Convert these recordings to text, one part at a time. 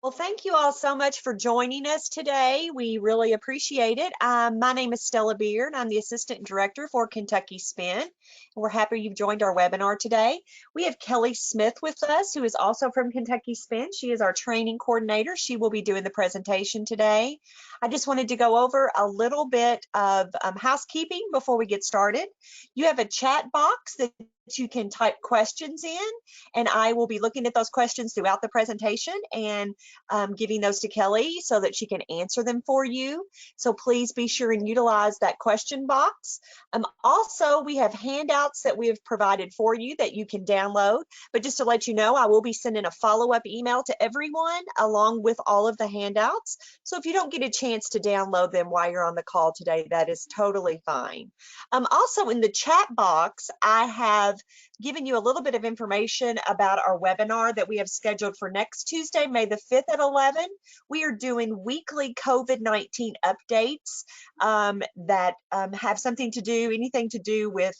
Well, thank you all so much for joining us today. We really appreciate it. My name is Stella Beard. I'm the Assistant Director for Kentucky Spin. And we're happy you've joined our webinar today. We have Kelly Smith with us, who is also from Kentucky Spin. She is our training coordinator. She will be doing the presentation today. I just wanted to go over a little bit of housekeeping before we get started. You have a chat box that you can type questions in, and I will be looking at those questions throughout the presentation and giving those to Kelly so that she can answer them for you. So please be sure and utilize that question box. Also, we have handouts that we have provided for you that you can download. But just to let you know, I will be sending a follow-up email to everyone along with all of the handouts. So if you don't get a chance to download them while you're on the call today, that is totally fine. Also, in the chat box, I have given you a little bit of information about our webinar that we have scheduled for next Tuesday, May the 5th at 11. We are doing weekly COVID-19 updates that have something to do, anything to do with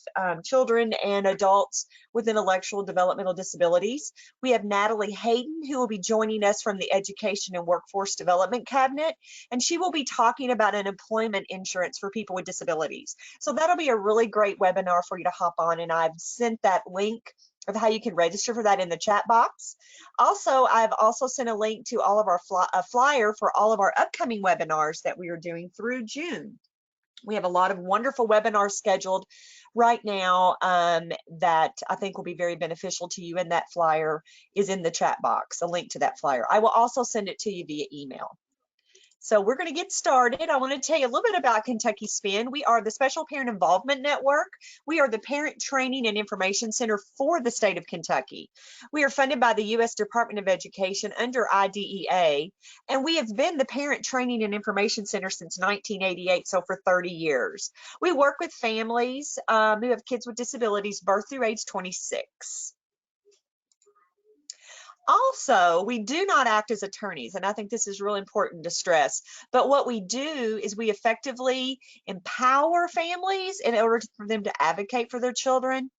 children and adults with intellectual developmental disabilities. We have Natalie Hayden, who will be joining us from the Education and Workforce Development Cabinet, and she will be talking about an employment insurance for people with disabilities. So that'll be a really great webinar for you to hop on, and I've sent that link of how you can register for that in the chat box. Also, I've also sent a link to all of our flyer for all of our upcoming webinars that we are doing through June. We have a lot of wonderful webinars scheduled right now that I think will be very beneficial to you, and that flyer is in the chat box, a link to that flyer. I will also send it to you via email. So we're going to get started. I want to tell you a little bit about Kentucky Spin. We are the Special Parent Involvement Network. We are the Parent Training and Information Center for the state of Kentucky. We are funded by the U.S. Department of Education under IDEA, and we have been the Parent Training and Information Center since 1988, so for 30 years. We work with families who have kids with disabilities birth through age 26. Also, we do not act as attorneys, and I think this is really important to stress, but what we do is we effectively empower families in order for them to advocate for their children.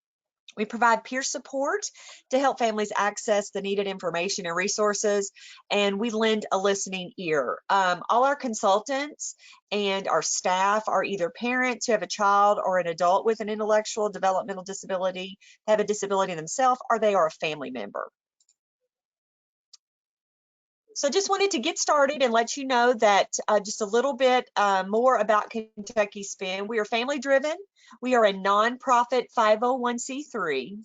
We provide peer support to help families access the needed information and resources, and we lend a listening ear. All our consultants and our staff are either parents who have a child or an adult with an intellectual developmental disability, have a disability themselves, or they are a family member. So just wanted to get started and let you know that just a little bit more about Kentucky Spin. We are family driven. We are a nonprofit 501c3.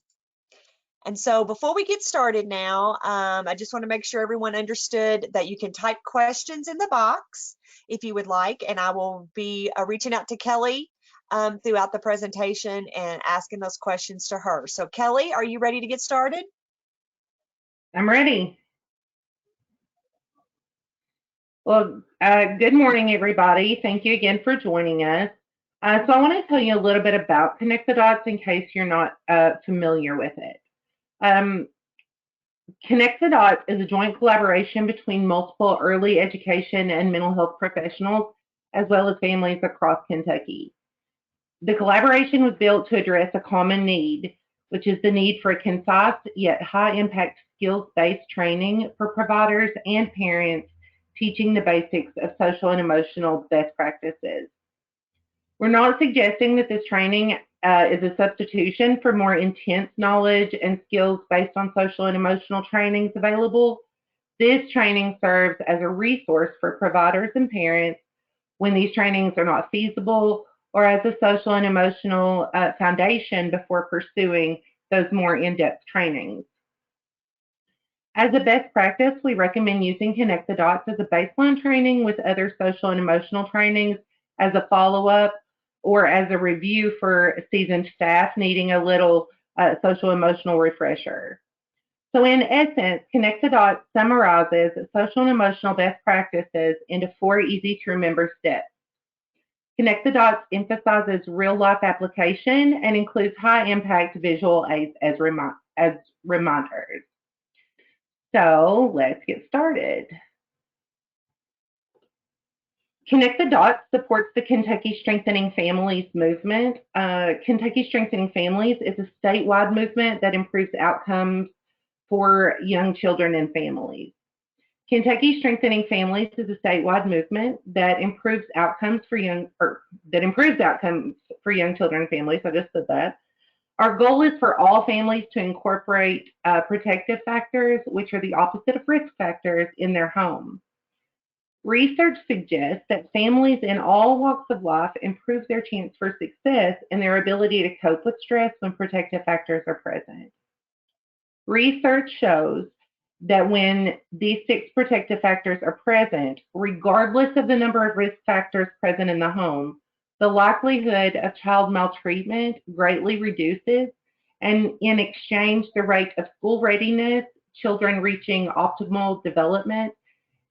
And so before we get started now, I just want to make sure everyone understood that you can type questions in the box if you would like, and I will be reaching out to Kelly throughout the presentation and asking those questions to her. So Kelly, are you ready to get started? I'm ready. Well, good morning, everybody. Thank you again for joining us. So I want to tell you a little bit about Connect the Dots in case you're not familiar with it. Connect the Dots is a joint collaboration between multiple early education and mental health professionals, as well as families across Kentucky. The collaboration was built to address a common need, which is the need for a concise yet high-impact skills-based training for providers and parents teaching the basics of social and emotional best practices. We're not suggesting that this training is a substitution for more intense knowledge and skills based on social and emotional trainings available. This training serves as a resource for providers and parents when these trainings are not feasible, or as a social and emotional foundation before pursuing those more in-depth trainings. As a best practice, we recommend using Connect the Dots as a baseline training with other social and emotional trainings as a follow-up or as a review for seasoned staff needing a little social emotional refresher. So in essence, Connect the Dots summarizes social and emotional best practices into 4 easy to remember steps. Connect the Dots emphasizes real-life application and includes high-impact visual aids as reminders. So let's get started. Connect the Dots supports the Kentucky Strengthening Families movement. Kentucky Strengthening Families is a statewide movement that improves outcomes for young children and families. Kentucky Strengthening Families is a statewide movement that improves outcomes for young children and families. I just said that. Our goal is for all families to incorporate protective factors, which are the opposite of risk factors, in their home. Research suggests that families in all walks of life improve their chance for success and their ability to cope with stress when protective factors are present. Research shows that when these 6 protective factors are present, regardless of the number of risk factors present in the home, the likelihood of child maltreatment greatly reduces, and in exchange, the rate of school readiness, children reaching optimal development,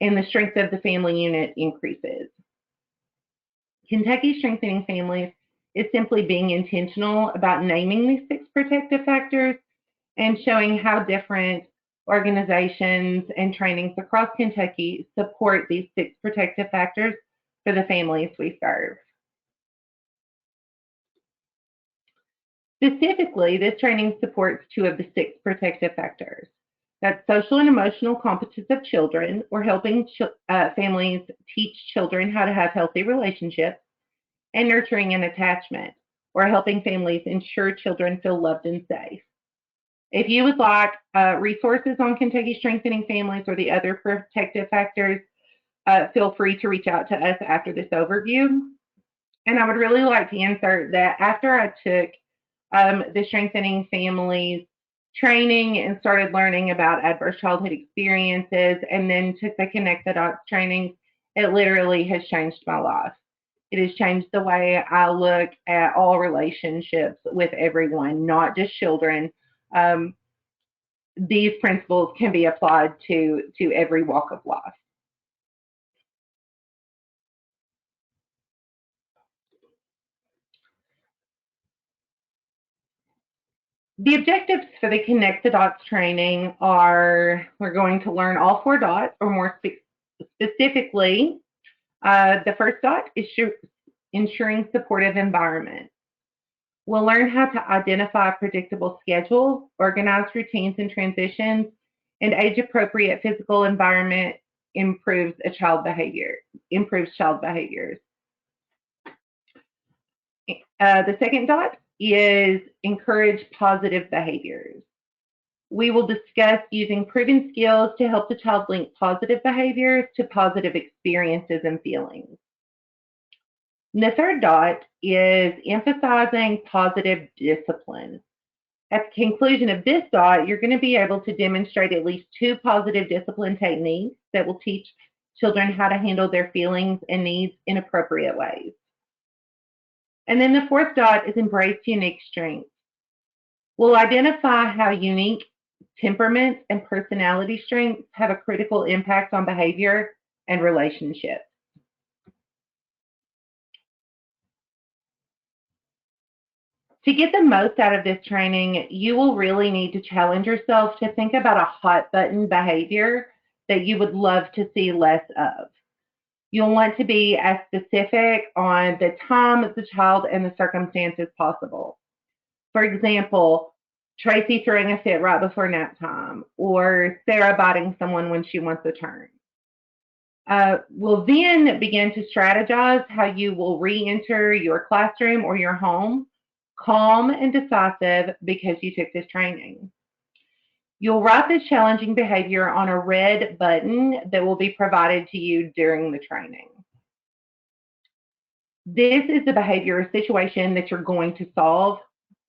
and the strength of the family unit increases. Kentucky Strengthening Families is simply being intentional about naming these 6 protective factors and showing how different organizations and trainings across Kentucky support these 6 protective factors for the families we serve. Specifically, this training supports 2 of the 6 protective factors. That's social and emotional competence of children, or helping families teach children how to have healthy relationships, and nurturing and attachment, or helping families ensure children feel loved and safe. If you would like resources on Kentucky Strengthening Families or the other protective factors, feel free to reach out to us after this overview. And I would really like to insert that after I took the Strengthening Families training and started learning about adverse childhood experiences, and then took the Connect the Dots training, it literally has changed my life. It has changed the way I look at all relationships with everyone, not just children. These principles can be applied to every walk of life. The objectives for the Connect the Dots training are, we're going to learn all 4 dots, or more specifically, the first dot is ensuring supportive environment. We'll learn how to identify predictable schedules, organize routines and transitions, and age-appropriate physical environment improves child behaviors. The second dot is encourage positive behaviors. We will discuss using proven skills to help the child link positive behaviors to positive experiences and feelings. And the third dot is emphasizing positive discipline. At the conclusion of this dot, you're going to be able to demonstrate at least 2 positive discipline techniques that will teach children how to handle their feelings and needs in appropriate ways. And then the fourth dot is embrace unique strengths. We'll identify how unique temperaments and personality strengths have a critical impact on behavior and relationships. To get the most out of this training, you will really need to challenge yourself to think about a hot button behavior that you would love to see less of. You'll want to be as specific on the time, the child, and the circumstances possible. For example, Tracy throwing a fit right before nap time, or Sarah biting someone when she wants a turn. We'll then begin to strategize how you will re-enter your classroom or your home, calm and decisive because you took this training. You'll write this challenging behavior on a red button that will be provided to you during the training. This is the behavior or situation that you're going to solve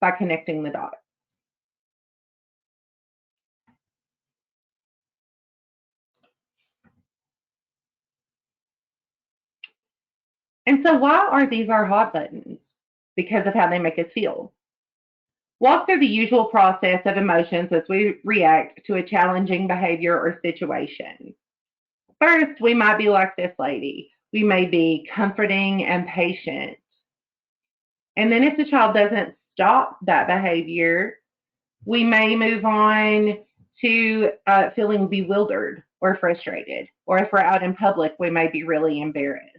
by connecting the dots. And so why are these our hot buttons? Because of how they make us feel. Walk through the usual process of emotions as we react to a challenging behavior or situation. First, we might be like this lady. We may be comforting and patient. And then if the child doesn't stop that behavior, we may move on to feeling bewildered or frustrated. Or if we're out in public, we may be really embarrassed.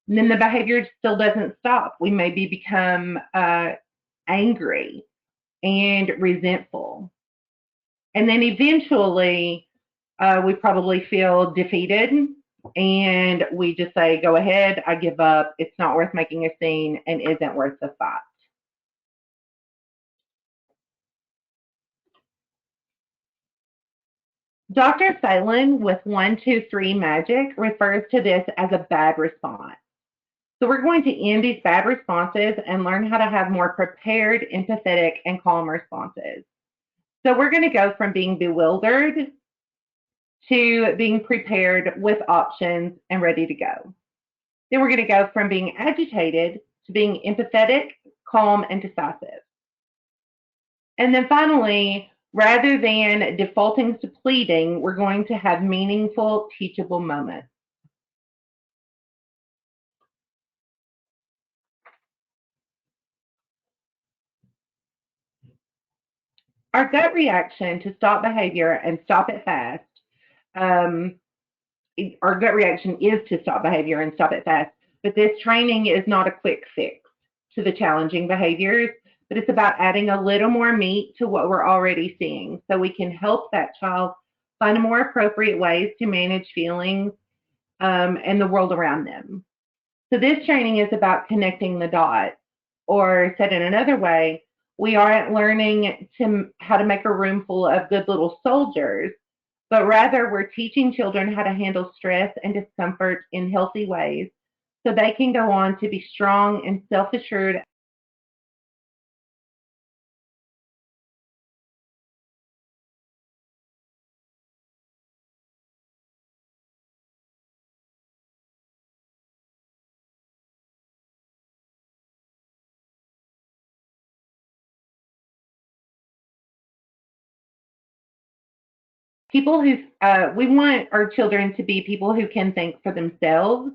And then the behavior still doesn't stop. We may become angry and resentful. And then eventually we probably feel defeated and we just say, go ahead, I give up, it's not worth making a scene and isn't worth the fight. Dr. Phelan with 1, 2, 3 magic refers to this as a bad response. So we're going to end these bad responses and learn how to have more prepared, empathetic, and calm responses. So we're going to go from being bewildered to being prepared with options and ready to go. Then we're going to go from being agitated to being empathetic, calm, and decisive. And then finally, rather than defaulting to pleading, we're going to have meaningful, teachable moments. Our gut reaction to stop behavior and stop it fast, our gut reaction is to stop behavior and stop it fast, but this training is not a quick fix to the challenging behaviors, but it's about adding a little more meat to what we're already seeing so we can help that child find more appropriate ways to manage feelings and the world around them. So this training is about connecting the dots, or said in another way, we aren't learning how to make a room full of good little soldiers, but rather we're teaching children how to handle stress and discomfort in healthy ways so they can go on to be strong and self-assured. People who we want our children to be people who can think for themselves,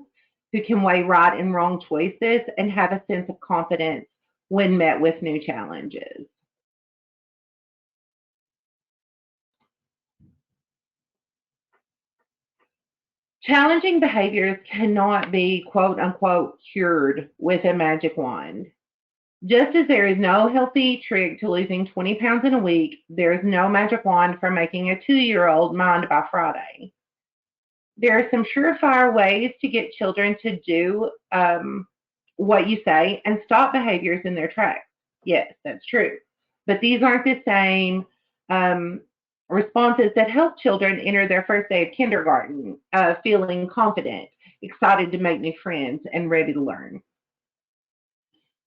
who can weigh right and wrong choices, and have a sense of confidence when met with new challenges. Challenging behaviors cannot be quote unquote cured with a magic wand. Just as there is no healthy trick to losing 20 pounds in a week, there is no magic wand for making a 2-year-old mind by Friday. There are some surefire ways to get children to do what you say and stop behaviors in their tracks. Yes, that's true. But these aren't the same responses that help children enter their first day of kindergarten feeling confident, excited to make new friends, and ready to learn.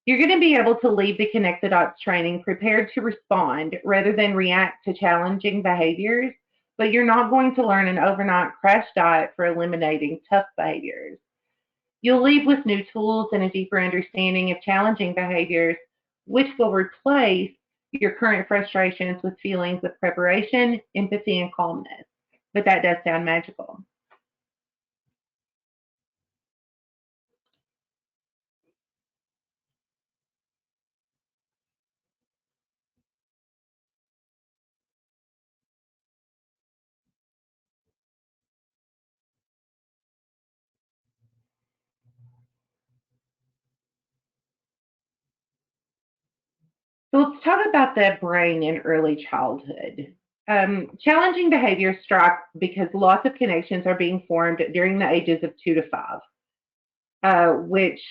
You're going to be able to leave the Connect the Dots training prepared to respond rather than react to challenging behaviors, but you're not going to learn an overnight crash diet for eliminating tough behaviors. You'll leave with new tools and a deeper understanding of challenging behaviors, which will replace your current frustrations with feelings of preparation, empathy, and calmness. But that does sound magical. So let's talk about the brain in early childhood. Challenging behaviors strike because lots of connections are being formed during the ages of 2 to 5, which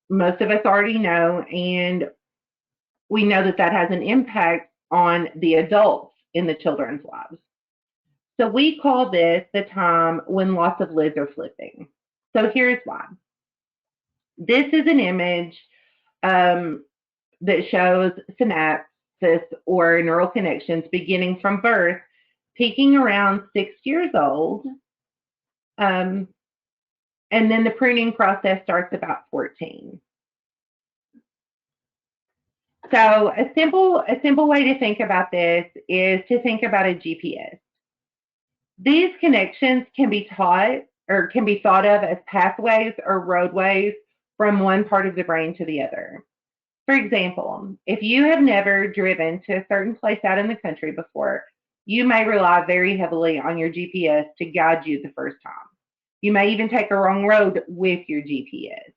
most of us already know, and we know that that has an impact on the adults in the children's lives. So we call this the time when lots of lids are flipping. So here's why. This is an image that shows synapses or neural connections beginning from birth, peaking around 6 years old, and then the pruning process starts about 14. So a simple way to think about this is to think about a GPS. These connections can be taught or can be thought of as pathways or roadways from one part of the brain to the other. For example, if you have never driven to a certain place out in the country before, you may rely very heavily on your GPS to guide you the first time. You may even take a wrong road with your GPS.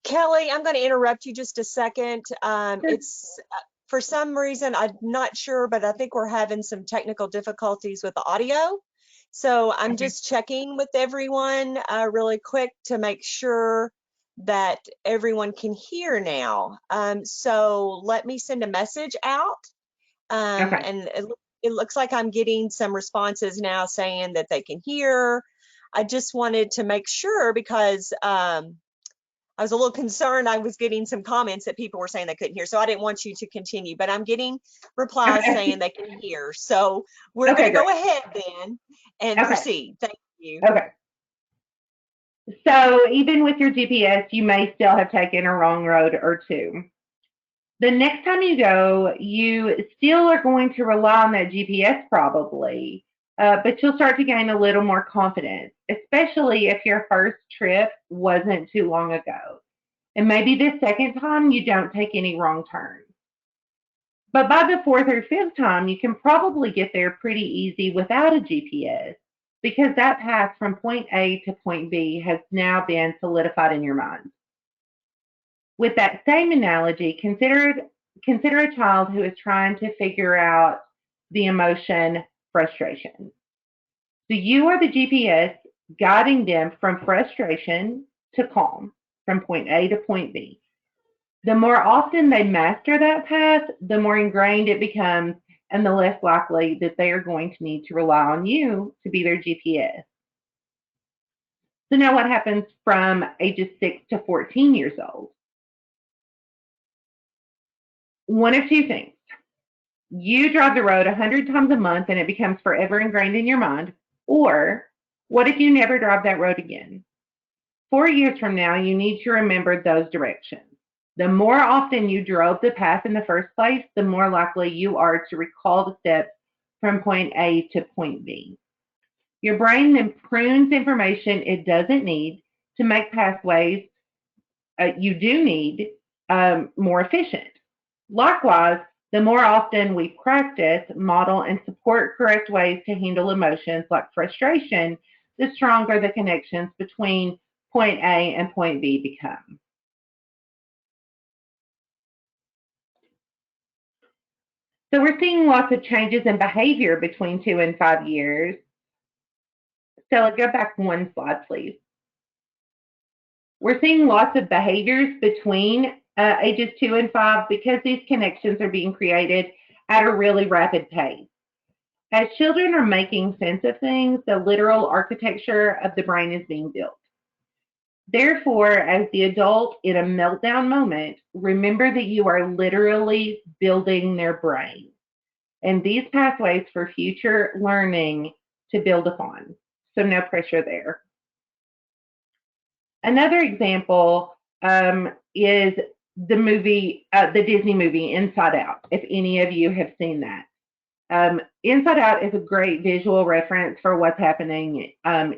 Kelly, I'm going to interrupt you just a second. It's for some reason, I'm not sure, but I think we're having some technical difficulties with the audio. So I'm just checking with everyone really quick to make sure that everyone can hear now. So let me send a message out. Okay. And it looks like I'm getting some responses now saying that they can hear. I just wanted to make sure because I was a little concerned. I was getting some comments that people were saying they couldn't hear. So I didn't want you to continue, but I'm getting replies Okay. saying they can hear. So we're Okay, going to go great. ahead then and Okay. proceed. Thank you. Okay. So even with your GPS, you may still have taken a wrong road or two. The next time you go, you still are going to rely on that GPS probably, but you'll start to gain a little more confidence, especially if your first trip wasn't too long ago. And maybe the second time you don't take any wrong turns. But by the fourth or fifth time, you can probably get there pretty easy without a GPS because that path from point A to point B has now been solidified in your mind. With that same analogy, consider a child who is trying to figure out the emotion frustration. So you are the GPS guiding them from frustration to calm, from point A to point B. The more often they master that path, the more ingrained it becomes and the less likely that they are going to need to rely on you to be their GPS. So now what happens from ages 6 to 14 years old? One of two things. You drive the road 100 times a month and it becomes forever ingrained in your mind. Or what if you never drive that road again? 4 years from now, you need to remember those directions. The more often you drove the path in the first place, the more likely you are to recall the steps from point A to point B. Your brain then prunes information it doesn't need to make pathways you do need more efficient. Likewise, the more often we practice, model, and support correct ways to handle emotions like frustration, the stronger the connections between point A and point B become. So we're seeing lots of changes in behavior between 2 and 5 years. Stella, go back one slide, please. We're seeing lots of behaviors between ages 2 and 5 because these connections are being created at a really rapid pace. As children are making sense of things, the literal architecture of the brain is being built. Therefore, as the adult in a meltdown moment, remember that you are literally building their brain and these pathways for future learning to build upon. So no pressure there. Another example is the movie, the Disney movie Inside Out, if any of you have seen that. Inside Out is a great visual reference for what's happening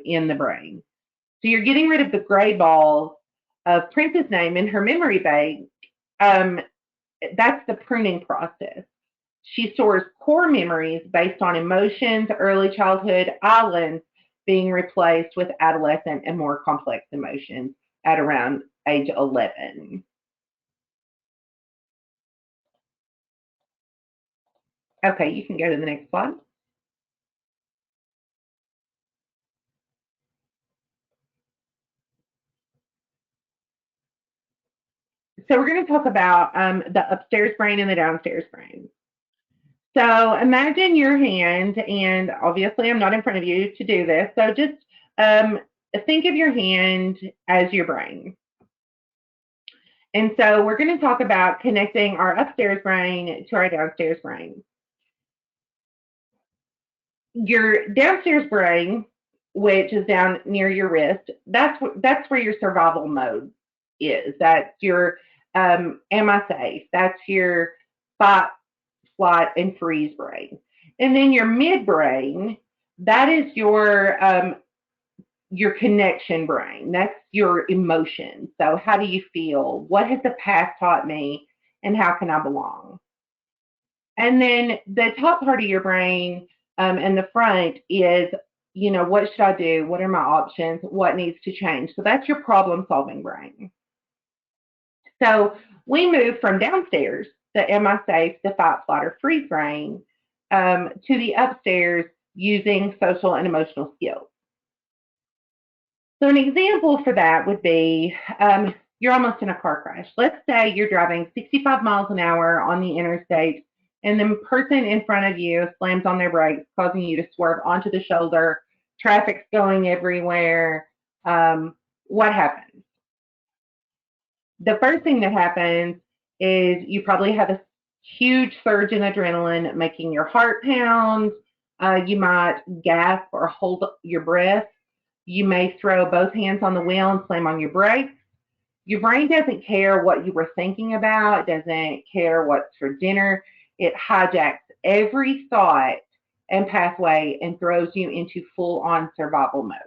in the brain. So you're getting rid of the gray balls of Prince's name in her memory bank. That's the pruning process. She stores core memories based on emotions, early childhood islands being replaced with adolescent and more complex emotions at around age 11. Okay, you can go to the next slide. So we're going to talk about the upstairs brain and the downstairs brain. So imagine your hand, and obviously I'm not in front of you to do this, so just think of your hand as your brain. And so we're going to talk about connecting our upstairs brain to our downstairs brain. Your downstairs brain, which is down near your wrist, that's where your survival mode is. That's your am I safe? That's your fight, flight, and freeze brain. And then your midbrain, that is your connection brain. That's your emotions. So how do you feel? What has the past taught me? And how can I belong? And then the top part of your brain and the front is, what should I do? What are my options? What needs to change? So that's your problem solving brain. So we move from downstairs the Am I Safe, the Fight, Flight, or Freeze brain, to the upstairs using social and emotional skills. So an example for that would be you're almost in a car crash. Let's say you're driving 65 miles an hour on the interstate and the person in front of you slams on their brakes, causing you to swerve onto the shoulder. Traffic's going everywhere. What happens? The first thing that happens is you probably have a huge surge in adrenaline, making your heart pound. You might gasp or hold your breath. You may throw both hands on the wheel and slam on your brakes. Your brain doesn't care what you were thinking about, doesn't care what's for dinner. It hijacks every thought and pathway and throws you into full-on survival mode.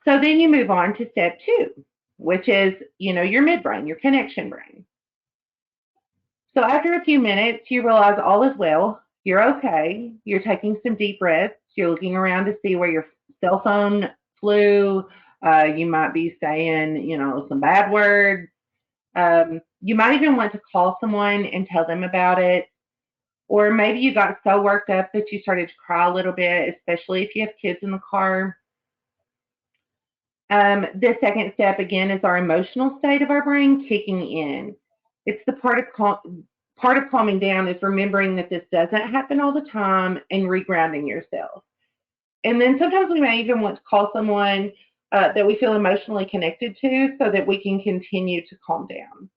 So then you move on to step 2, which is, your midbrain, your connection brain. So after a few minutes, you realize all is well. You're okay. You're taking some deep breaths. You're looking around to see where your cell phone flew. You might be saying, some bad words. You might even want to call someone and tell them about it. Or maybe you got so worked up that you started to cry a little bit, especially if you have kids in the car. The second step, again, is our emotional state of our brain kicking in. It's the part of calming down is remembering that this doesn't happen all the time and regrounding yourself. And then sometimes we may even want to call someone that we feel emotionally connected to so that we can continue to calm down.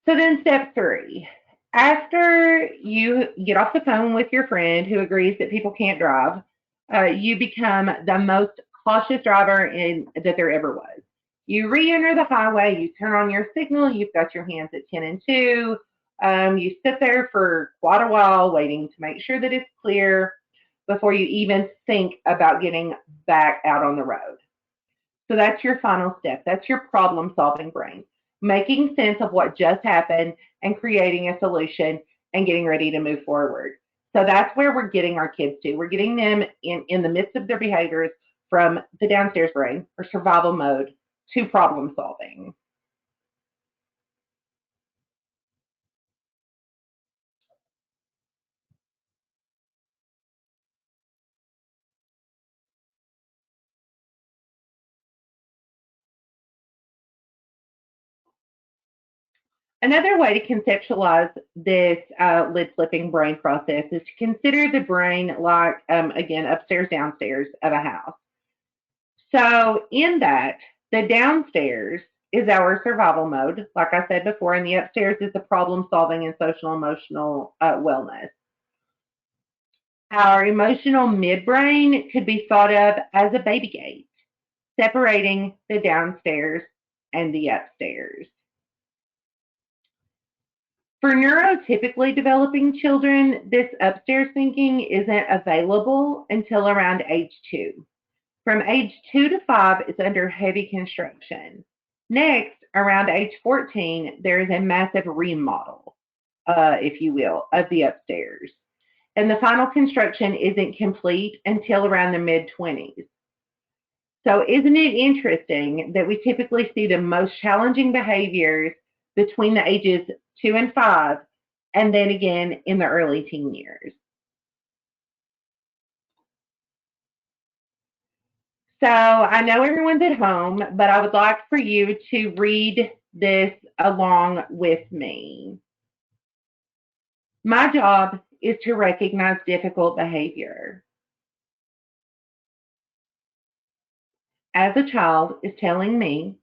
So then step 3, after you get off the phone with your friend who agrees that people can't drive, you become the most cautious driver that there ever was. You re-enter the highway, you turn on your signal, you've got your hands at 10 and 2, you sit there for quite a while waiting to make sure that it's clear before you even think about getting back out on the road. So that's your final step. That's your problem-solving brain, making sense of what just happened and creating a solution and getting ready to move forward. So that's where we're getting our kids to. We're getting them in the midst of their behaviors from the downstairs brain or survival mode to problem solving. Another way to conceptualize this lid flipping brain process is to consider the brain like, again, upstairs, downstairs of a house. So in that, the downstairs is our survival mode, like I said before, and the upstairs is the problem solving and social emotional wellness. Our emotional midbrain could be thought of as a baby gate, separating the downstairs and the upstairs. For neurotypically developing children, this upstairs thinking isn't available until around age 2. From age 2 to 5 is under heavy construction. Next, around age 14, there is a massive remodel, if you will, of the upstairs. And the final construction isn't complete until around the mid-20s. So isn't it interesting that we typically see the most challenging behaviors between the ages 2 and 5, and then again in the early teen years? So I know everyone's at home, but I would like for you to read this along with me. My job is to recognize difficult behavior. As a child is telling me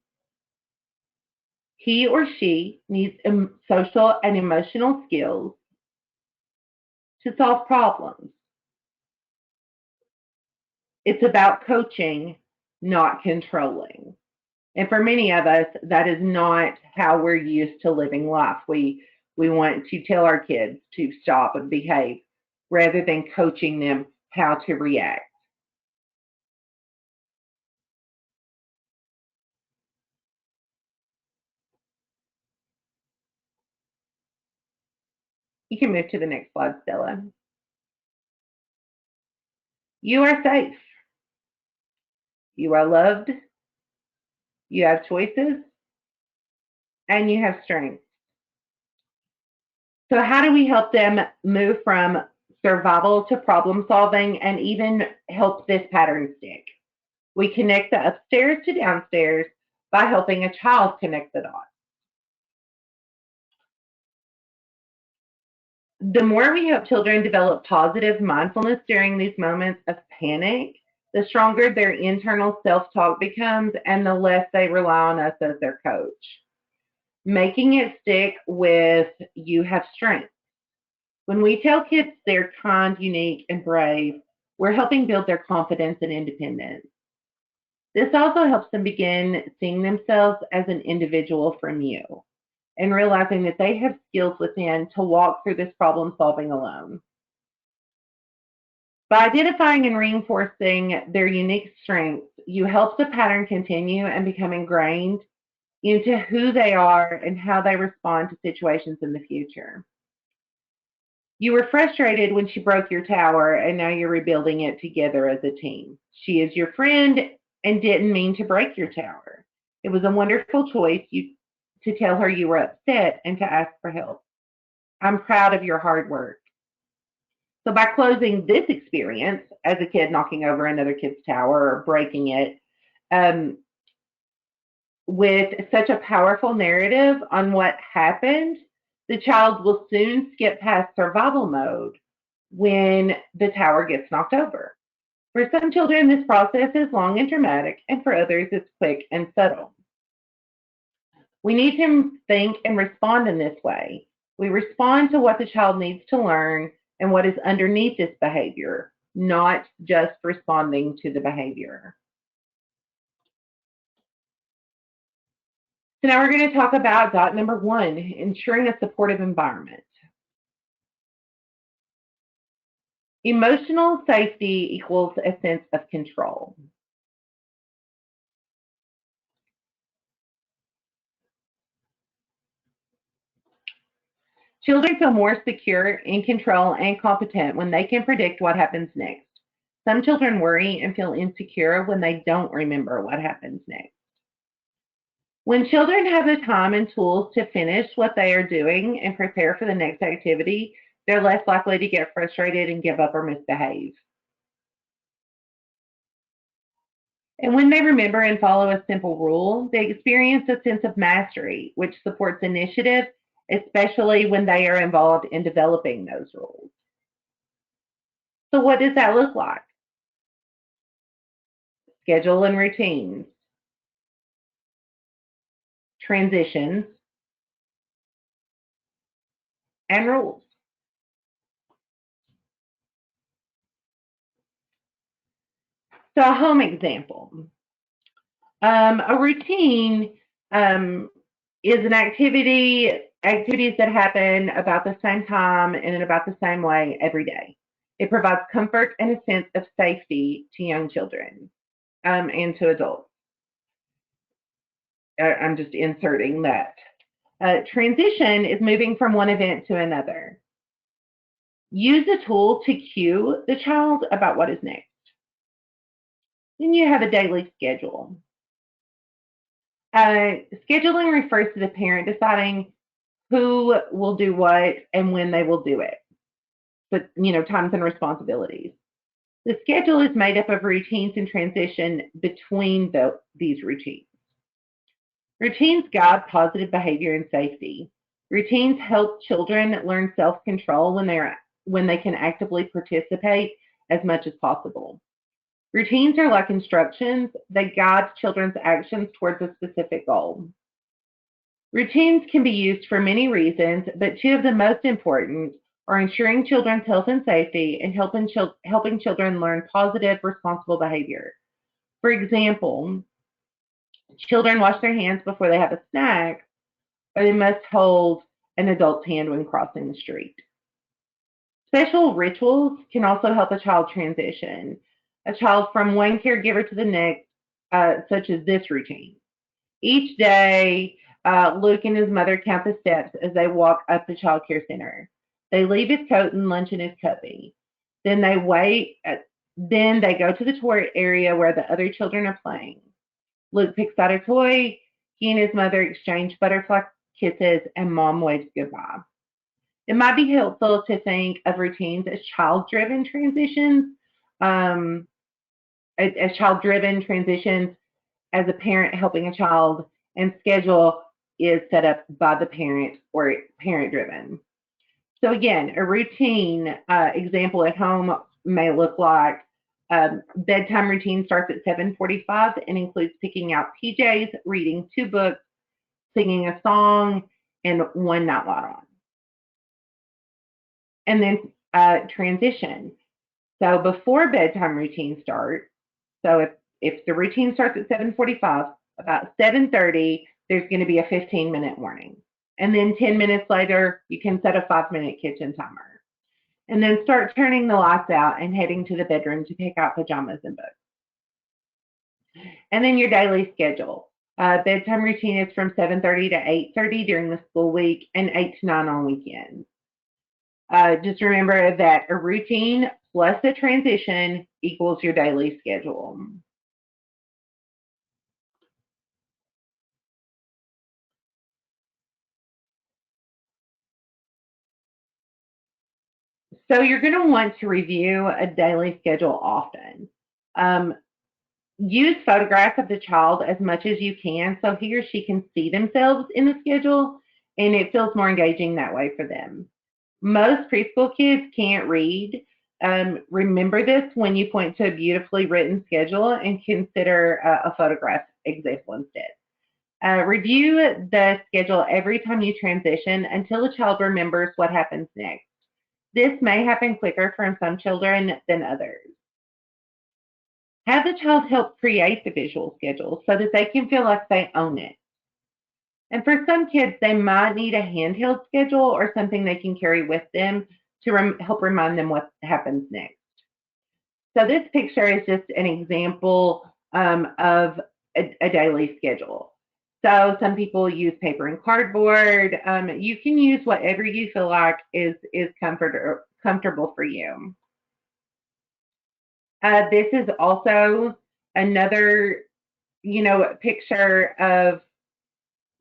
he or she needs social and emotional skills to solve problems. It's about coaching, not controlling. And for many of us, that is not how we're used to living life. We want to tell our kids to stop and behave rather than coaching them how to react. You can move to the next slide, Stella. You are safe. You are loved. You have choices. and you have strengths. So how do we help them move from survival to problem solving and even help this pattern stick? We connect the upstairs to downstairs by helping a child connect the dots. The more we help children develop positive mindfulness during these moments of panic, the stronger their internal self-talk becomes and the less they rely on us as their coach. Making it stick with you have strength. When we tell kids they're kind, unique, and brave, we're helping build their confidence and independence. This also helps them begin seeing themselves as an individual from you and realizing that they have skills within to walk through this problem solving alone. By identifying and reinforcing their unique strengths, you help the pattern continue and become ingrained into who they are and how they respond to situations in the future. You were frustrated when she broke your tower, and now you're rebuilding it together as a team. She is your friend and didn't mean to break your tower. It was a wonderful choice to tell her you were upset and to ask for help. I'm proud of your hard work. So by closing this experience as a kid knocking over another kid's tower or breaking it, with such a powerful narrative on what happened, the child will soon skip past survival mode when the tower gets knocked over. For some children, this process is long and dramatic, and for others, it's quick and subtle. We need to think and respond in this way. We respond to what the child needs to learn and what is underneath this behavior, not just responding to the behavior. So now we're going to talk about dot number 1, ensuring a supportive environment. Emotional safety equals a sense of control. Children feel more secure, in control, and competent when they can predict what happens next. Some children worry and feel insecure when they don't remember what happens next. When children have the time and tools to finish what they are doing and prepare for the next activity, they're less likely to get frustrated and give up or misbehave. And when they remember and follow a simple rule, they experience a sense of mastery, which supports initiative, especially when they are involved in developing those rules. So what does that look like? Schedule and routines, transitions, and rules. So a home example. A routine is an activities that happen about the same time and in about the same way every day. It provides comfort and a sense of safety to young children and to adults. I'm just inserting that. Transition is moving from one event to another. Use a tool to cue the child about what is next. Then you have a daily schedule. Scheduling refers to the parent deciding who will do what and when they will do it. But, times and responsibilities. The schedule is made up of routines and transition between these routines. Routines guide positive behavior and safety. Routines help children learn self-control when they can actively participate as much as possible. Routines are like instructions that guide children's actions towards a specific goal. Routines can be used for many reasons, but 2 of the most important are ensuring children's health and safety and helping children learn positive, responsible behavior. For example, children wash their hands before they have a snack, or they must hold an adult's hand when crossing the street. Special rituals can also help a child transition, a child from one caregiver to the next, such as this routine. Each day, Luke and his mother count the steps as they walk up the child care center. They leave his coat and lunch in his cubby. Then they go to the toy area where the other children are playing. Luke picks out a toy. He and his mother exchange butterfly kisses, and mom waves goodbye. It might be helpful to think of routines as child-driven transitions, as a parent helping a child, and schedule is set up by the parent or parent-driven. So again, a routine example at home may look like bedtime routine starts at 7:45 and includes picking out PJs, reading 2 books, singing a song, and 1 nightlight on. And then transition. So before bedtime routine starts, so if the routine starts at 7:45, about 7:30, there's going to be a 15-minute warning. And then 10 minutes later, you can set a 5-minute kitchen timer. And then start turning the lights out and heading to the bedroom to pick out pajamas and books. And then your daily schedule. Bedtime routine is from 7:30 to 8:30 during the school week and 8 to 9 on weekends. Just remember that a routine plus a transition equals your daily schedule. So you're going to want to review a daily schedule often. Use photographs of the child as much as you can so he or she can see themselves in the schedule, and it feels more engaging that way for them. Most preschool kids can't read. Remember this when you point to a beautifully written schedule and consider a photograph example instead. Review the schedule every time you transition until the child remembers what happens next. This may happen quicker for some children than others. Have the child help create the visual schedule so that they can feel like they own it. And for some kids, they might need a handheld schedule or something they can carry with them to help remind them what happens next. So this picture is just an example of a daily schedule. So some people use paper and cardboard. You can use whatever you feel like is comfortable for you. This is also another, picture of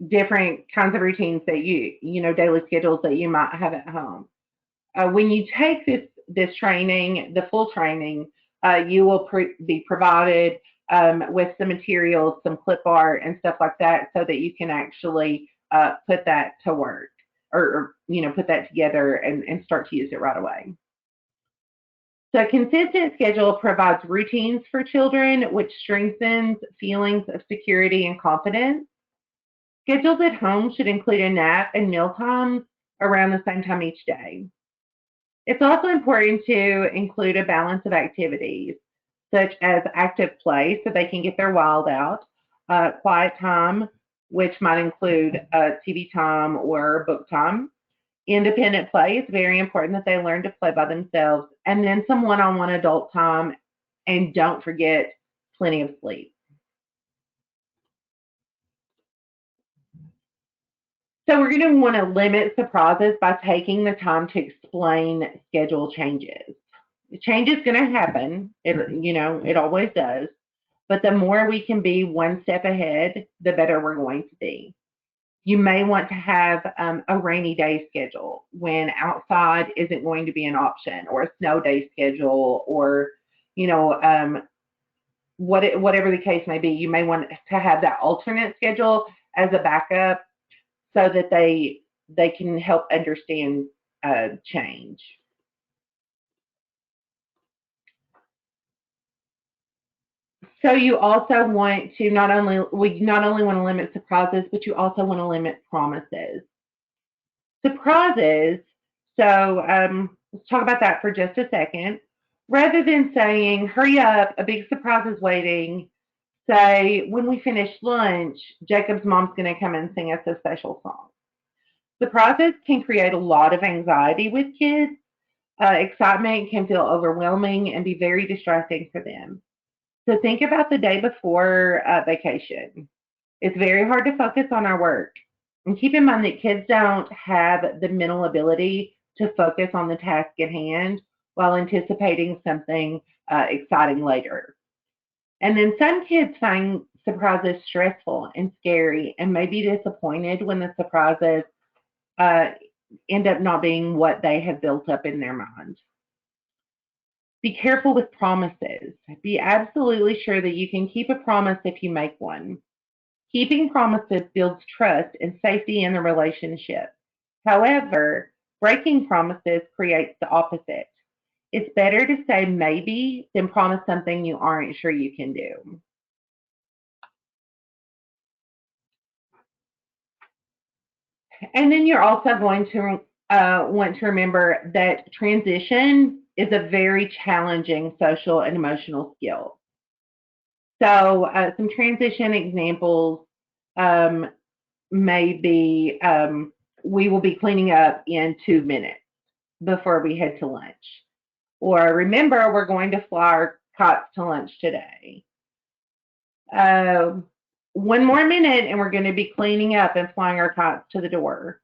different kinds of routines that daily schedules that you might have at home. When you take this training, the full training, you will be provided with some materials, some clip art and stuff like that, so that you can actually put that to work or put that together and start to use it right away. So a consistent schedule provides routines for children, which strengthens feelings of security and confidence. Schedules at home should include a nap and meal times around the same time each day. It's also important to include a balance of activities, such as active play, so they can get their wild out, quiet time, which might include TV time or book time. Independent play, it's very important that they learn to play by themselves, and then some one-on-one adult time, and don't forget plenty of sleep. So we're going to want to limit surprises by taking the time to explain schedule changes. Change is going to happen. It always does. But the more we can be one step ahead, the better we're going to be. You may want to have a rainy day schedule when outside isn't going to be an option, or a snow day schedule, or whatever the case may be. You may want to have that alternate schedule as a backup so that they can help understand change. So you also want to not only want to limit surprises, but you also want to limit promises. Surprises, so let's talk about that for just a second. Rather than saying, hurry up, a big surprise is waiting, say, when we finish lunch, Jacob's mom's going to come and sing us a special song. Surprises can create a lot of anxiety with kids. Excitement can feel overwhelming and be very distracting for them. So think about the day before vacation. It's very hard to focus on our work. And keep in mind that kids don't have the mental ability to focus on the task at hand while anticipating something exciting later. And then some kids find surprises stressful and scary and may be disappointed when the surprises end up not being what they have built up in their mind. Be careful with promises. Be absolutely sure that you can keep a promise if you make one. Keeping promises builds trust and safety in the relationship. However, breaking promises creates the opposite. It's better to say maybe than promise something you aren't sure you can do. And then you're also going to want to remember that transition is a very challenging social and emotional skill. So some transition examples may be we will be cleaning up in 2 minutes before we head to lunch. Or remember, we're going to fly our cots to lunch today. 1 more minute and we're going to be cleaning up and flying our cots to the door.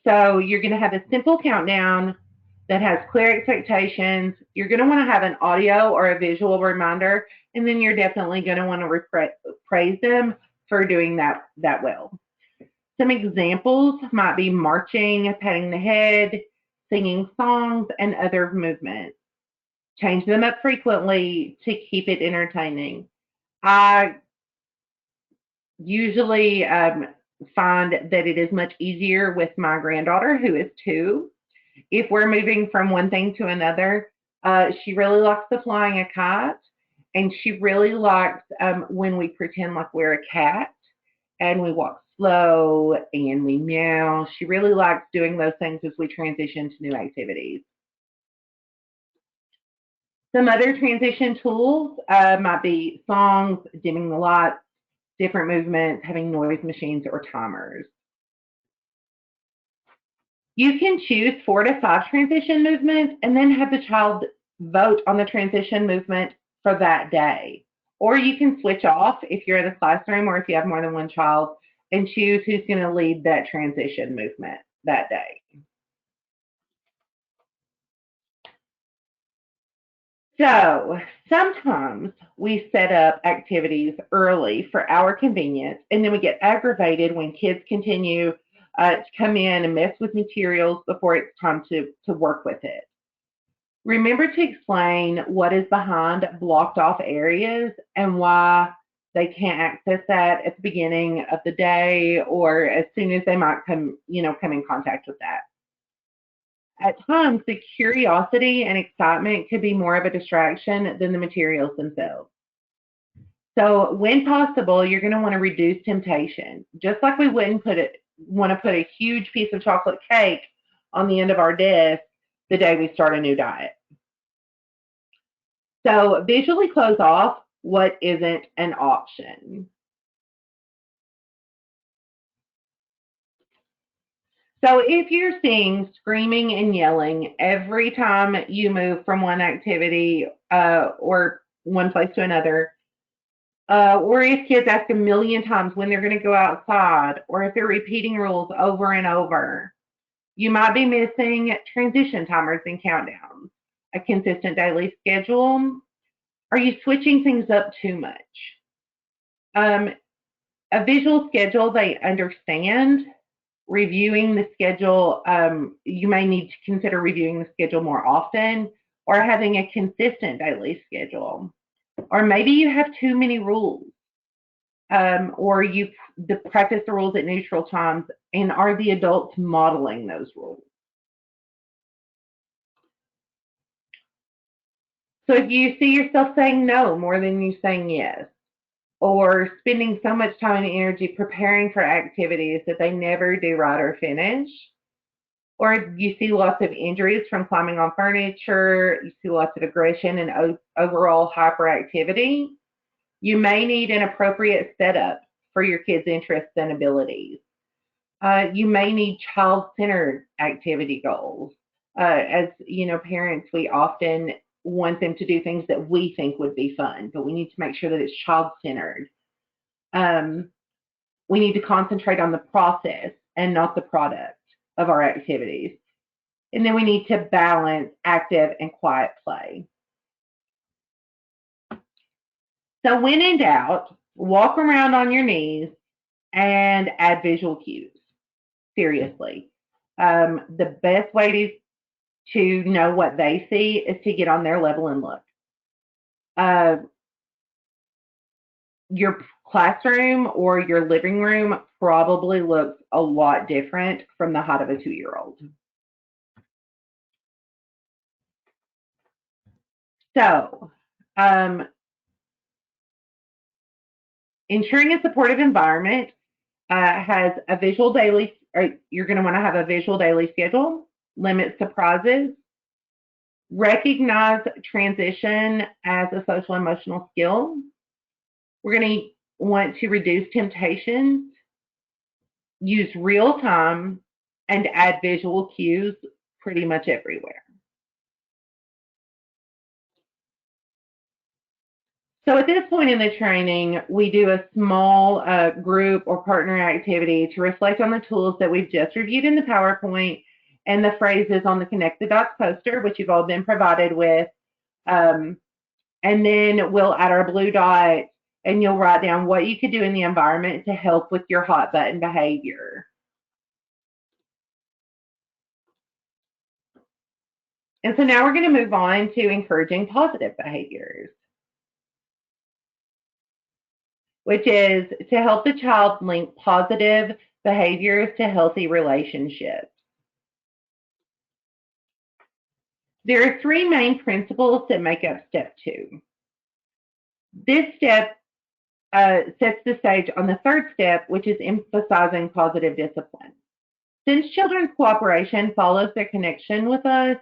So you're going to have a simple countdown that has clear expectations. You're going to want to have an audio or a visual reminder, and then you're definitely going to want to praise them for doing that well. Some examples might be marching, patting the head, singing songs, and other movements. Change them up frequently to keep it entertaining. I usually find that it is much easier with my granddaughter, who is 2. If we're moving from one thing to another, she really likes the flying a kite, and she really likes when we pretend like we're a cat and we walk slow and we meow. She really likes doing those things as we transition to new activities. Some other transition tools might be songs, dimming the lights, different movements, having noise machines or timers. You can choose 4 to 5 transition movements and then have the child vote on the transition movement for that day. Or you can switch off if you're in a classroom or if you have more than one child and choose who's going to lead that transition movement that day. So sometimes we set up activities early for our convenience, and then we get aggravated when kids continue to come in and mess with materials before it's time to work with it. Remember to explain what is behind blocked off areas and why they can't access that at the beginning of the day or as soon as they might come in contact with that. At times, the curiosity and excitement could be more of a distraction than the materials themselves. So when possible, you're going to want to reduce temptation. Just like we wouldn't want to put a huge piece of chocolate cake on the end of our desk the day we start a new diet. So visually close off what isn't an option. So if you're seeing screaming and yelling every time you move from one activity or one place to another, or if kids ask 1,000,000 times when they're going to go outside, or if they're repeating rules over and over, you might be missing transition timers and countdowns, a consistent daily schedule. Are you switching things up too much? A visual schedule they understand. Reviewing the schedule, you may need to consider reviewing the schedule more often or having a consistent daily schedule. Or maybe you have too many rules, or you practice the rules at neutral times, and are the adults modeling those rules? So if you see yourself saying no more than you saying yes, or spending so much time and energy preparing for activities that they never do right or finish, or you see lots of injuries from climbing on furniture, you see lots of aggression and overall hyperactivity, you may need an appropriate setup for your kids' interests and abilities. You may need child-centered activity goals. As parents, we often want them to do things that we think would be fun, but we need to make sure that it's child-centered. We need to concentrate on the process and not the product of our activities. And then we need to balance active and quiet play. So when in doubt, walk around on your knees, and add visual cues. Seriously. The best way to know what they see is to get on their level and look. Your classroom or your living room probably looks a lot different from the height of a 2-year-old. So, ensuring a supportive environment has a visual daily, or you're going to want to have a visual daily schedule, limit surprises, recognize transition as a social emotional skill. We're going to want to reduce temptations, use real time, and add visual cues pretty much everywhere. So at this point in the training, we do a small group or partner activity to reflect on the tools that we've just reviewed in the PowerPoint and the phrases on the Connect the Dots poster, which you've all been provided with. And then we'll add our blue dot, and you'll write down what you could do in the environment to help with your hot button behavior. And so now we're going to move on to encouraging positive behaviors, which is to help the child link positive behaviors to healthy relationships. There are 3 main principles that make up step 2. This step sets the stage on the 3rd step, which is emphasizing positive discipline. Since children's cooperation follows their connection with us,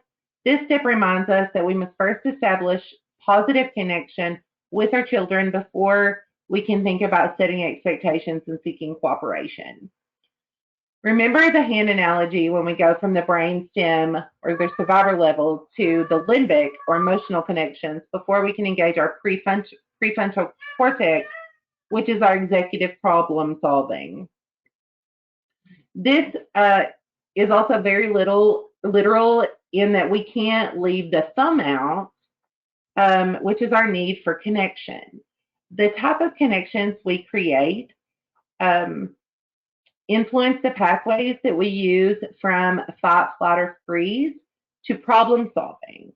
this step reminds us that we must first establish positive connection with our children before we can think about setting expectations and seeking cooperation. Remember the hand analogy when we go from the brain stem or the survivor level to the limbic or emotional connections before we can engage our prefrontal cortex, which is our executive problem solving. This is also very literal in that we can't leave the thumb out, which is our need for connection. The type of connections we create influence the pathways that we use from fight, flight, or freeze to problem solving.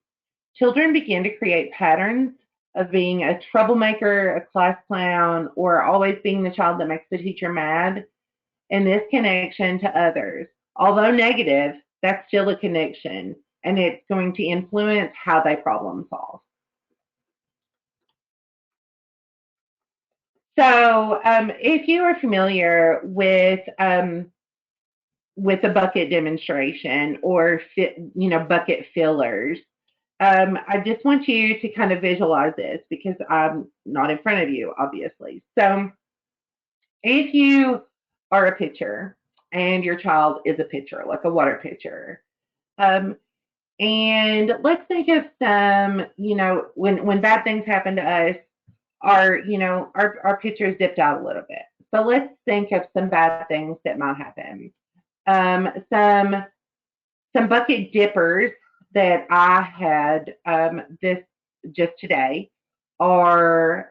Children begin to create patterns of being a troublemaker, a class clown, or always being the child that makes the teacher mad. And this connection to others, although negative, that's still a connection, and it's going to influence how they problem solve. So if you are familiar with the bucket demonstration or bucket fillers, I just want you to kind of visualize this because I'm not in front of you, obviously. So if you are a pitcher and your child is a pitcher, like a water pitcher, and let's think of some, when bad things happen to us, our pitcher is dipped out a little bit. So let's think of some bad things that might happen. Some bucket dippers that I had this just today are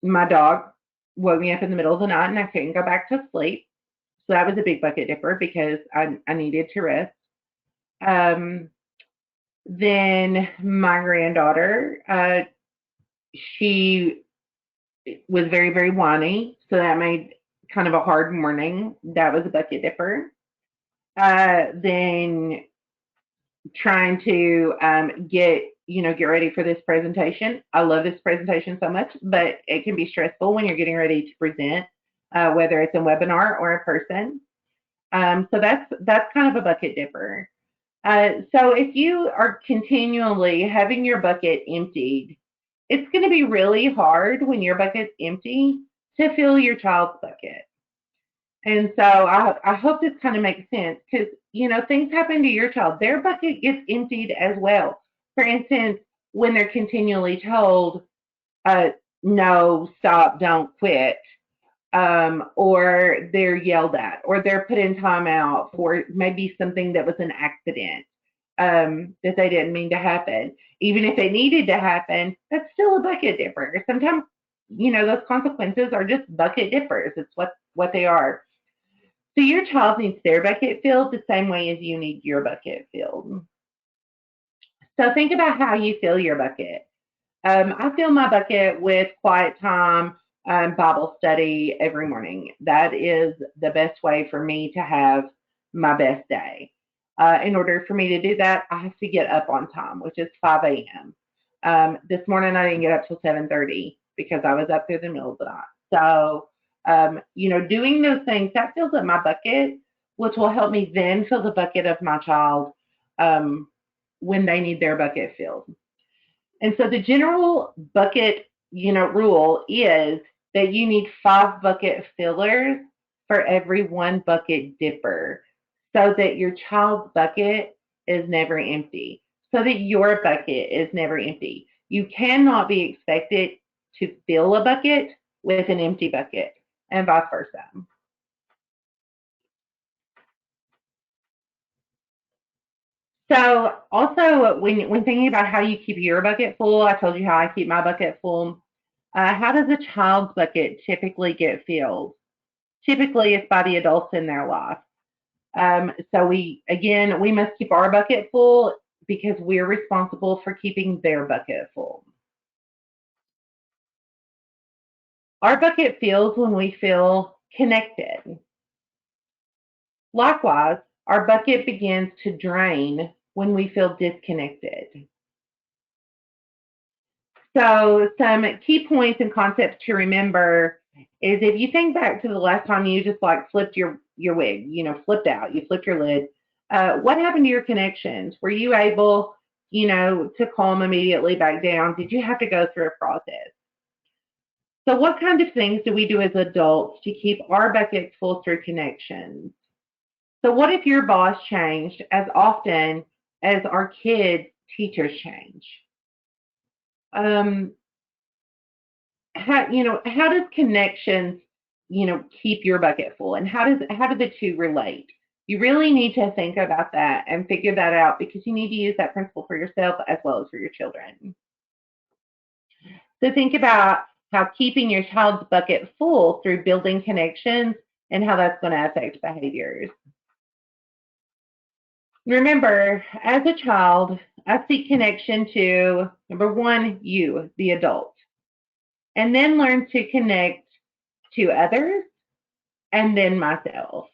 my dog woke me up in the middle of the night and I couldn't go back to sleep. So that was a big bucket dipper because I needed to rest. Then my granddaughter, she was very, very whiny. So that made kind of a hard morning. That was a bucket dipper. Then trying to get ready for this presentation. I love this presentation so much, but it can be stressful when you're getting ready to present, whether it's a webinar or a person. So that's kind of a bucket dipper. So if you are continually having your bucket emptied, it's going to be really hard when your bucket's empty to fill your child's bucket. And so I hope this kind of makes sense because, things happen to your child. Their bucket gets emptied as well. For instance, when they're continually told, no, stop, don't quit, or they're yelled at, or they're put in timeout for maybe something that was an accident that they didn't mean to happen. Even if it needed to happen, that's still a bucket dipper. Sometimes those consequences are just bucket dippers. It's what they are. So your child needs their bucket filled the same way as you need your bucket filled. So think about how you fill your bucket. I fill my bucket with quiet time, Bible study every morning. That is the best way for me to have my best day. In order for me to do that, I have to get up on time, which is 5 a.m. This morning I didn't get up till 7:30 because I was up through the middle of the night. So, doing those things, that fills up my bucket, which will help me then fill the bucket of my child um, when they need their bucket filled. And so the general bucket, rule is that you need 5 bucket fillers for every 1 bucket dipper so that your child's bucket is never empty, so that your bucket is never empty. You cannot be expected to fill a bucket with an empty bucket and vice versa. So also when thinking about how you keep your bucket full, I told you how I keep my bucket full. How does a child's bucket typically get filled? Typically, it's by the adults in their life. So we must keep our bucket full because we're responsible for keeping their bucket full. Our bucket fills when we feel connected. Likewise, our bucket begins to drain when we feel disconnected. So some key points and concepts to remember is if you think back to the last time you just like flipped your wig, flipped out, you flipped your lid, what happened to your connections? Were you able, to calm immediately back down? Did you have to go through a process? So what kind of things do we do as adults to keep our buckets full through connections? So what if your boss changed as often as our kids' teachers change? How does connections, keep your bucket full, and how do the two relate? You really need to think about that and figure that out because you need to use that principle for yourself as well as for your children. So think about how keeping your child's bucket full through building connections and how that's going to affect behaviors. Remember, as a child, I seek connection to, number one, you, the adult, and then learn to connect to others and then myself.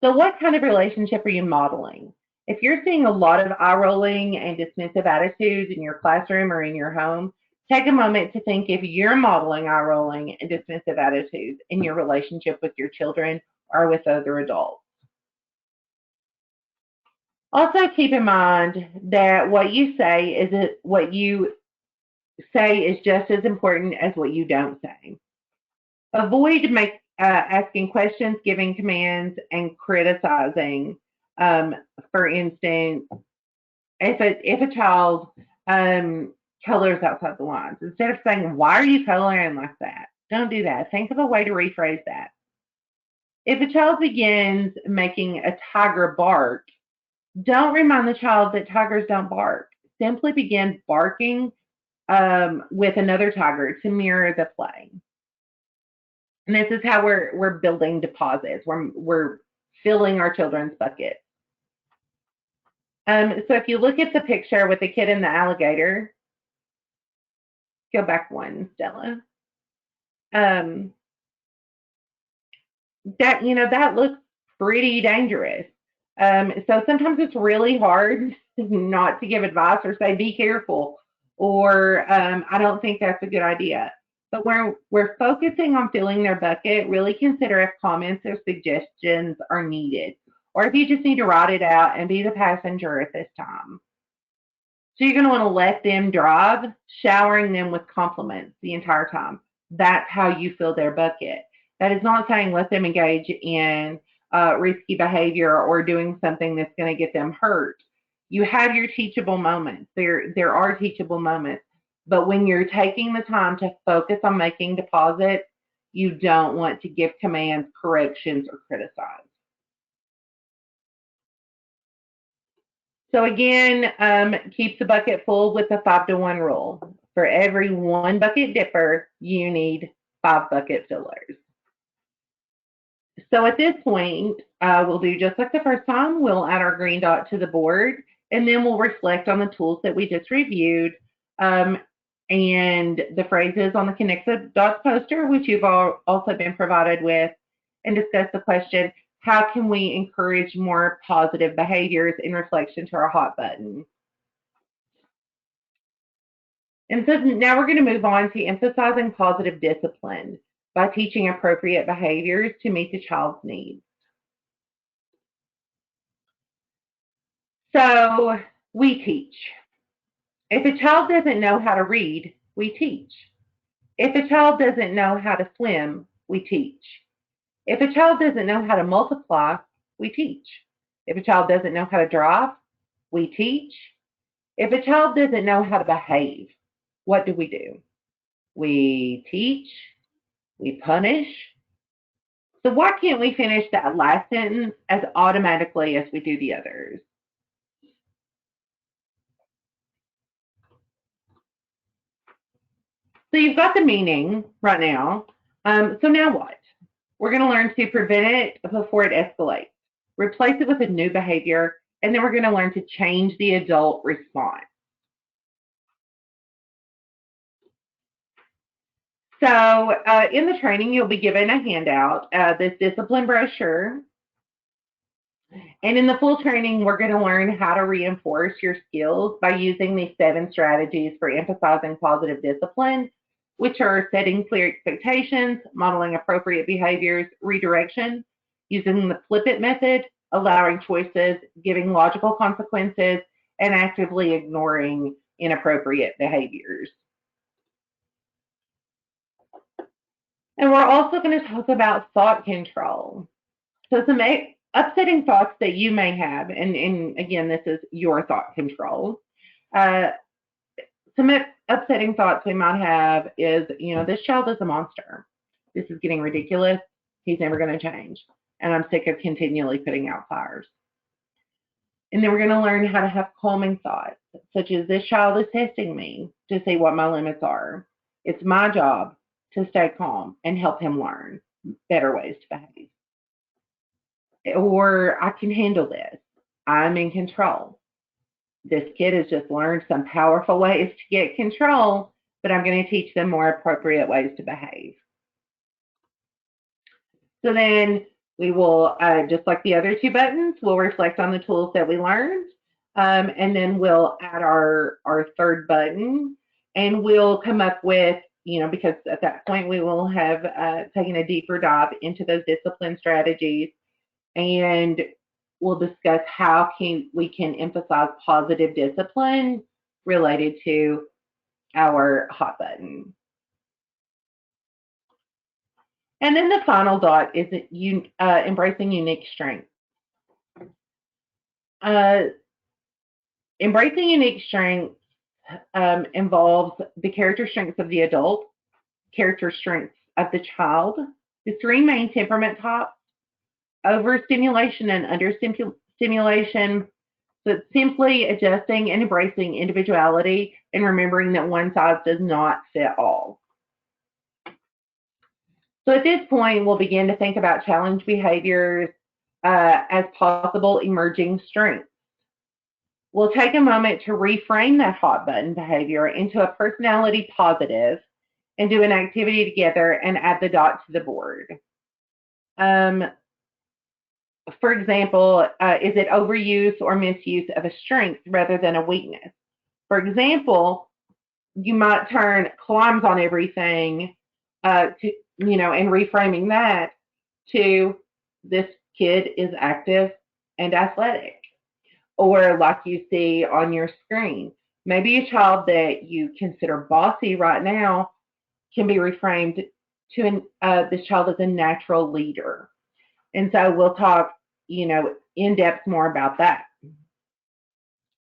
So what kind of relationship are you modeling? If you're seeing a lot of eye rolling and dismissive attitudes in your classroom or in your home, take a moment to think if you're modeling eye rolling and dismissive attitudes in your relationship with your children or with other adults. Also keep in mind that what you say is just as important as what you don't say. Avoid asking questions, giving commands, and criticizing. For instance, if a child colors outside the lines, instead of saying, "Why are you coloring like that?" Don't do that. Think of a way to rephrase that. If a child begins making a tiger bark, don't remind the child that tigers don't bark. Simply begin barking with another tiger to mirror the play. And this is how we're building deposits. We're filling our children's bucket. So if you look at the picture with the kid and the alligator, go back one, Stella. That looks pretty dangerous. So sometimes it's really hard not to give advice or say be careful, or I don't think that's a good idea. But when we're focusing on filling their bucket, really consider if comments or suggestions are needed, or if you just need to write it out and be the passenger at this time. So you're going to want to let them drive, showering them with compliments the entire time. That's how you fill their bucket. That is not saying let them engage in risky behavior or doing something that's going to get them hurt. You have your teachable moments. There are teachable moments. But when you're taking the time to focus on making deposits, you don't want to give commands, corrections, or criticize. So again, keep the bucket full with the 5-to-1 rule. For every 1 bucket dipper, you need 5 bucket fillers. So at this point, we'll do just like the first time. We'll add our green dot to the board, and then we'll reflect on the tools that we just reviewed and the phrases on the Connect the Dots poster, which you've also been provided with, and discuss the question, how can we encourage more positive behaviors in reflection to our hot button? And so now we're going to move on to emphasizing positive discipline by teaching appropriate behaviors to meet the child's needs. So we teach. If a child doesn't know how to read, we teach. If a child doesn't know how to swim, we teach. If a child doesn't know how to multiply, we teach. If a child doesn't know how to drive, we teach. If a child doesn't know how to behave, what do? We teach, we punish. So why can't we finish that last sentence as automatically as we do the others? So you've got the meaning right now. So now what? We're going to learn to prevent it before it escalates, replace it with a new behavior, and then we're going to learn to change the adult response. So in the training, you'll be given a handout, this discipline brochure. And in the full training, we're going to learn how to reinforce your skills by using these 7 strategies for emphasizing positive discipline, which are setting clear expectations, modeling appropriate behaviors, redirection, using the flip it method, allowing choices, giving logical consequences, and actively ignoring inappropriate behaviors. And we're also going to talk about thought control. So some upsetting thoughts that you may have, and again, this is your thought control. Some upsetting thoughts we might have is, this child is a monster. This is getting ridiculous. He's never going to change. And I'm sick of continually putting out fires. And then we're going to learn how to have calming thoughts, such as this child is testing me to see what my limits are. It's my job to stay calm and help him learn better ways to behave. Or I can handle this. I'm in control. This kid has just learned some powerful ways to get control, but I'm going to teach them more appropriate ways to behave. So then we will, just like the other 2 buttons, we'll reflect on the tools that we learned, and then we'll add our 3rd button, and we'll come up with, because at that point we will have taken a deeper dive into those discipline strategies, and we'll discuss how we can emphasize positive discipline related to our hot button. And then the final dot is embracing unique strengths. Embracing unique strengths involves the character strengths of the adult, character strengths of the child, the 3 main temperament types, overstimulation and understimulation. So it's simply adjusting and embracing individuality and remembering that one size does not fit all. So at this point, we'll begin to think about challenge behaviors as possible emerging strengths. We'll take a moment to reframe that hot button behavior into a personality positive and do an activity together and add the dot to the board. For example, is it overuse or misuse of a strength rather than a weakness? For example, you might turn climbs on everything to, and reframing that to this kid is active and athletic. Or like you see on your screen, maybe a child that you consider bossy right now can be reframed to this child is a natural leader. And so we'll talk, in depth more about that.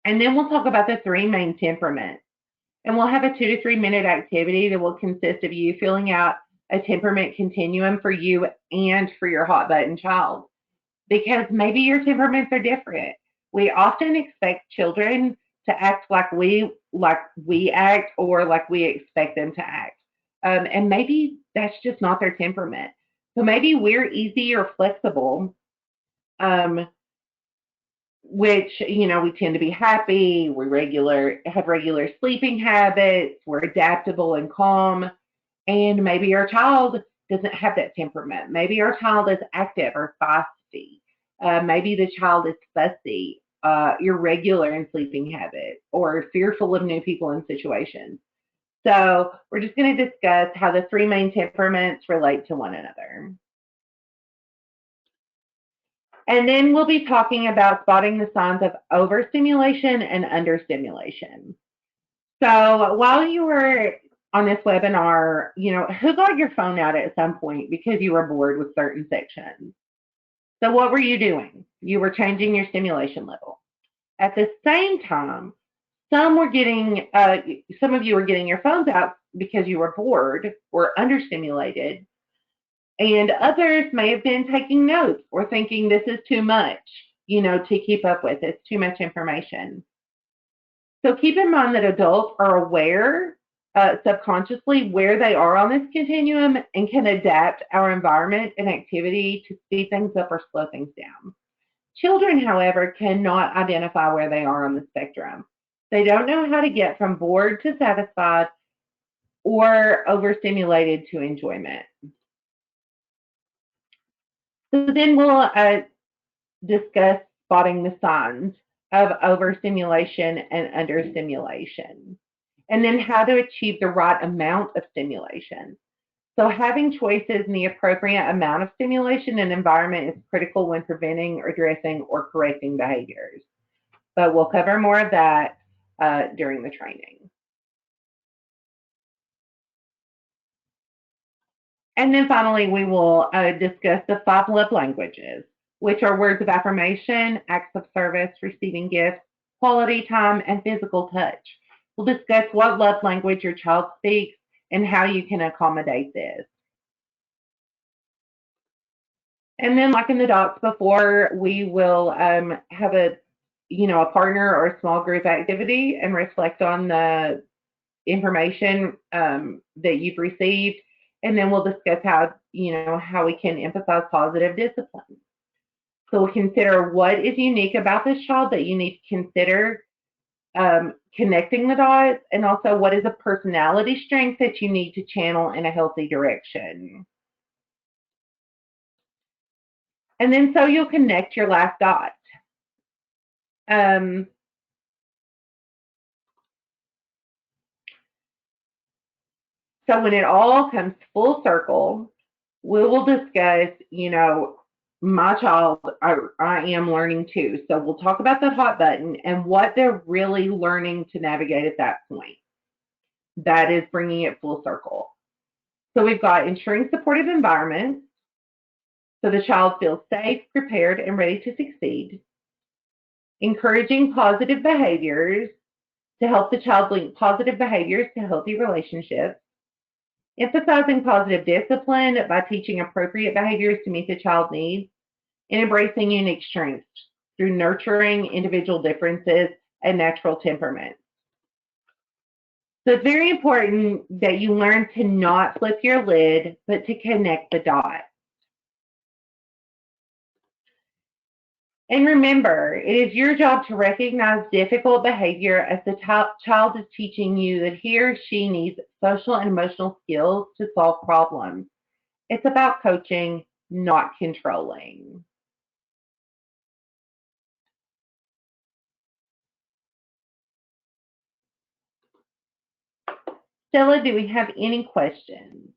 And then we'll talk about the 3 main temperaments. And we'll have a 2 to 3 minute activity that will consist of you filling out a temperament continuum for you and for your hot button child. Because maybe your temperaments are different. We often expect children to act like we act or like we expect them to act. And maybe that's just not their temperament. So maybe we're easy or flexible, which, we tend to be happy, have regular sleeping habits, we're adaptable and calm, and maybe our child doesn't have that temperament. Maybe our child is active or feisty. Maybe the child is fussy, irregular in sleeping habits, or fearful of new people and situations. So we're just going to discuss how the three main temperaments relate to one another. And then we'll be talking about spotting the signs of overstimulation and understimulation. So while you were on this webinar, who got your phone out at some point because you were bored with certain sections? So what were you doing? You were changing your stimulation level. At the same time, some of you were getting your phones out because you were bored or understimulated, and others may have been taking notes or thinking this is too much, to keep up with. It's too much information. So keep in mind that adults are aware subconsciously where they are on this continuum and can adapt our environment and activity to speed things up or slow things down. Children, however, cannot identify where they are on the spectrum. They don't know how to get from bored to satisfied or overstimulated to enjoyment. So then we'll discuss spotting the signs of overstimulation and understimulation, and then how to achieve the right amount of stimulation. So having choices in the appropriate amount of stimulation and environment is critical when preventing, addressing, or correcting behaviors. But we'll cover more of that during the training. And then finally, we will discuss the 5 love languages, which are words of affirmation, acts of service, receiving gifts, quality time, and physical touch. We'll discuss what love language your child speaks and how you can accommodate this. And then, like in the docs before, we will have a partner or a small group activity and reflect on the information that you've received. And then we'll discuss how we can emphasize positive discipline. So we'll consider what is unique about this child that you need to consider connecting the dots, and also what is a personality strength that you need to channel in a healthy direction. And then so you'll connect your last dot. So when it all comes full circle, we will discuss, my child, I am learning too. So we'll talk about that hot button and what they're really learning to navigate at that point. That is bringing it full circle. So we've got ensuring supportive environments so the child feels safe, prepared, and ready to succeed. Encouraging positive behaviors to help the child link positive behaviors to healthy relationships. Emphasizing positive discipline by teaching appropriate behaviors to meet the child's needs, and embracing unique strengths through nurturing individual differences and natural temperaments. So it's very important that you learn to not flip your lid, but to connect the dots. And remember, it is your job to recognize difficult behavior as the child is teaching you that he or she needs social and emotional skills to solve problems. It's about coaching, not controlling. Stella, do we have any questions?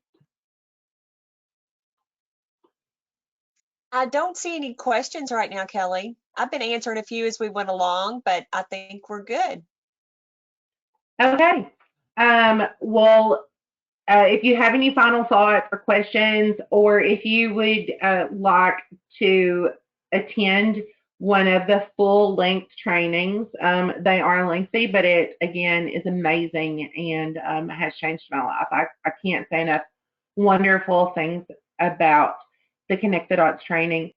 I don't see any questions right now, Kelly. I've been answering a few as we went along, but I think we're good. Okay. Well, if you have any final thoughts or questions, or if you would like to attend one of the full-length trainings, they are lengthy, but it, again, is amazing and has changed my life. I can't say enough wonderful things about the Connect the Dots training.